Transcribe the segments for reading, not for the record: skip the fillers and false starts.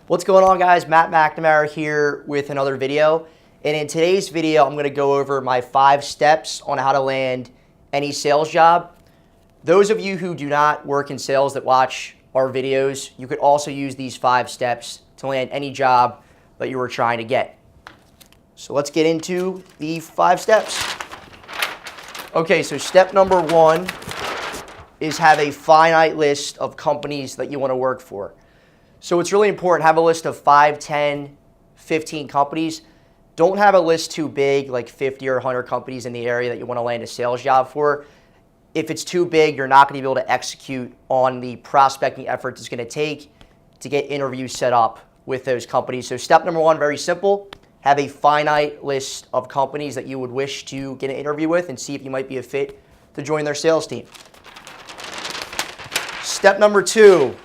What's going on, guys? Matt McNamara here with another video. And in today's video, I'm going to go over my 5 steps on how to land any sales job. Those of you who do not work in sales that watch our videos, you could also use these 5 steps to land any job that you were trying to get. So let's get into the 5 steps. Okay, so step number 1 is have a finite list of companies that you want to work for. So it's really important, have a list of 5, 10, 15 companies. Don't have a list too big, like 50 or 100 companies in the area that you want to land a sales job for. If it's too big, you're not going to be able to execute on the prospecting efforts it's going to take to get interviews set up with those companies. So step number 1, very simple. Have a finite list of companies that you would wish to get an interview with and see if you might be a fit to join their sales team. Step number 2.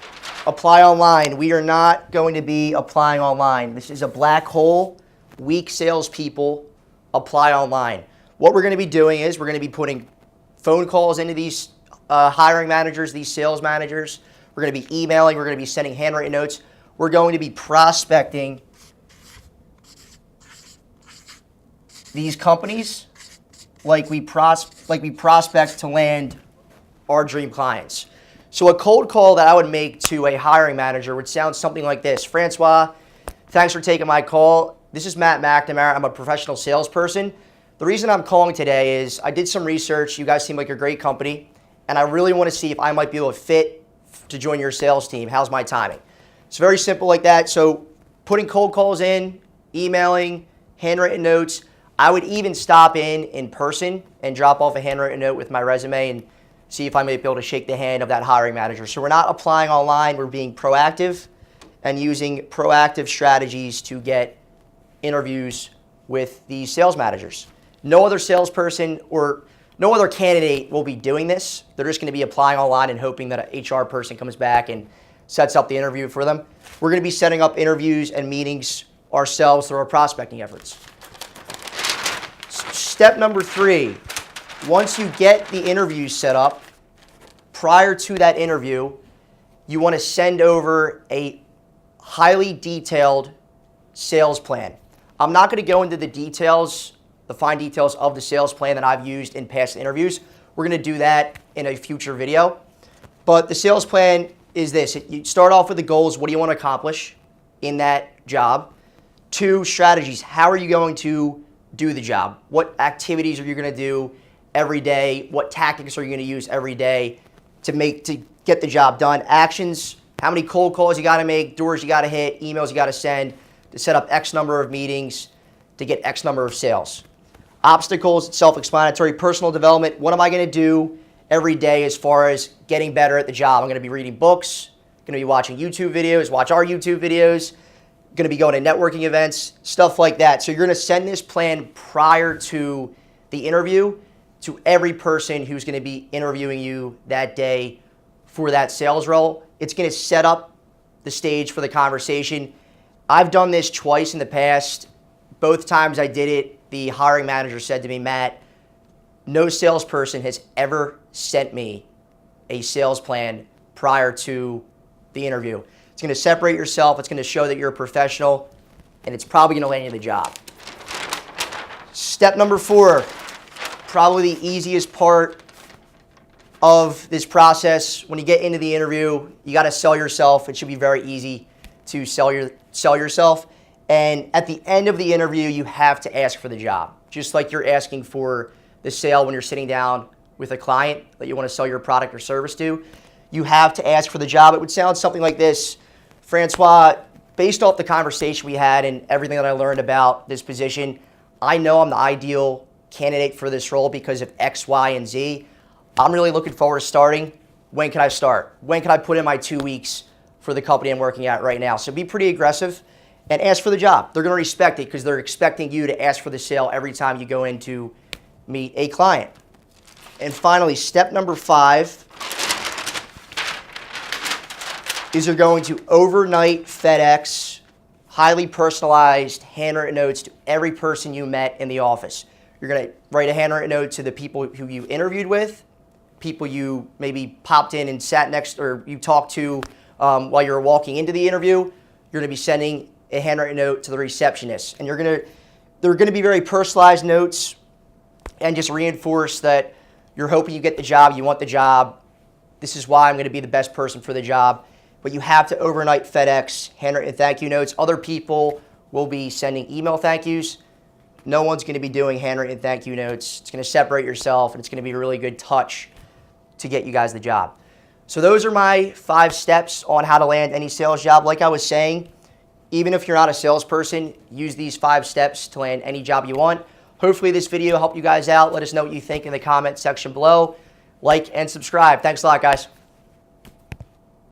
Apply online. We are not going to be applying online. This is a black hole. Weak salespeople apply online. What we're going to be doing is we're going to be putting phone calls into these hiring managers, these sales managers. We're going to be emailing. We're going to be sending handwritten notes. We're going to be prospecting these companies like we prospect to land our dream clients. So a cold call that I would make to a hiring manager would sound something like this. Francois, thanks for taking my call. This is Matt McNamara. I'm a professional salesperson. The reason I'm calling today is I did some research. You guys seem like a great company, and I really want to see if I might be able to fit to join your sales team. How's my timing? It's very simple like that. So putting cold calls in, emailing, handwritten notes. I would even stop in person and drop off a handwritten note with my resume and see if I may be able to shake the hand of that hiring manager. So we're not applying online. We're being proactive and using proactive strategies to get interviews with these sales managers. No other salesperson or no other candidate will be doing this. They're just going to be applying online and hoping that an HR person comes back and sets up the interview for them. We're going to be setting up interviews and meetings ourselves through our prospecting efforts. Step number 3. Once you get the interviews set up, prior to that interview, you want to send over a highly detailed sales plan. I'm not going to go into the details, the fine details of the sales plan that I've used in past interviews. We're going to do that in a future video. But the sales plan is this. You start off with the goals. What do you want to accomplish in that job? 2, strategies. How are you going to do the job? What activities are you going to do every day? What tactics are you going to use every day to get the job done? Actions, how many cold calls you got to make, doors you got to hit, emails you got to send to set up X number of meetings to get X number of sales. Obstacles, self-explanatory. Personal development, what am I going to do every day as far as getting better at the job? I'm going to be reading books, going to be watching YouTube videos, watch our YouTube videos, going to be going to networking events, stuff like that. So you're going to send this plan prior to the interview to every person who's going to be interviewing you that day for that sales role. It's going to set up the stage for the conversation. I've done this twice in the past. Both times I did it, the hiring manager said to me, Matt, no salesperson has ever sent me a sales plan prior to the interview. It's going to separate yourself. It's going to show that you're a professional, and it's probably going to land you the job. Step number 4. Probably the easiest part of this process. When you get into the interview, you got to sell yourself. It should be very easy to sell yourself. And at the end of the interview, you have to ask for the job. Just like you're asking for the sale when you're sitting down with a client that you want to sell your product or service to. You have to ask for the job. It would sound something like this. Francois, based off the conversation we had and everything that I learned about this position, I know I'm the ideal candidate for this role because of X, Y, and Z. I'm really looking forward to starting. When can I start? When can I put in my 2 weeks for the company I'm working at right now? So be pretty aggressive and ask for the job. They're going to respect it because they're expecting you to ask for the sale every time you go in to meet a client. And finally, step number 5 is you're going to overnight FedEx highly personalized handwritten notes to every person you met in the office. You're going to write a handwritten note to the people who you interviewed with, people you maybe popped in and sat next or you talked to while you were walking into the interview. you're going to be sending a handwritten note to the receptionist. And they're going to be very personalized notes and just reinforce that you're hoping you get the job, you want the job. This is why I'm going to be the best person for the job. But you have to overnight FedEx handwritten thank you notes. Other people will be sending email thank yous. No one's going to be doing handwritten thank you notes. It's going to separate yourself, and it's going to be a really good touch to get you guys the job. So those are my 5 steps on how to land any sales job. Like I was saying, even if you're not a salesperson, use these 5 steps to land any job you want. Hopefully this video helped you guys out. Let us know what you think in the comment section below. Like and subscribe. Thanks a lot, guys.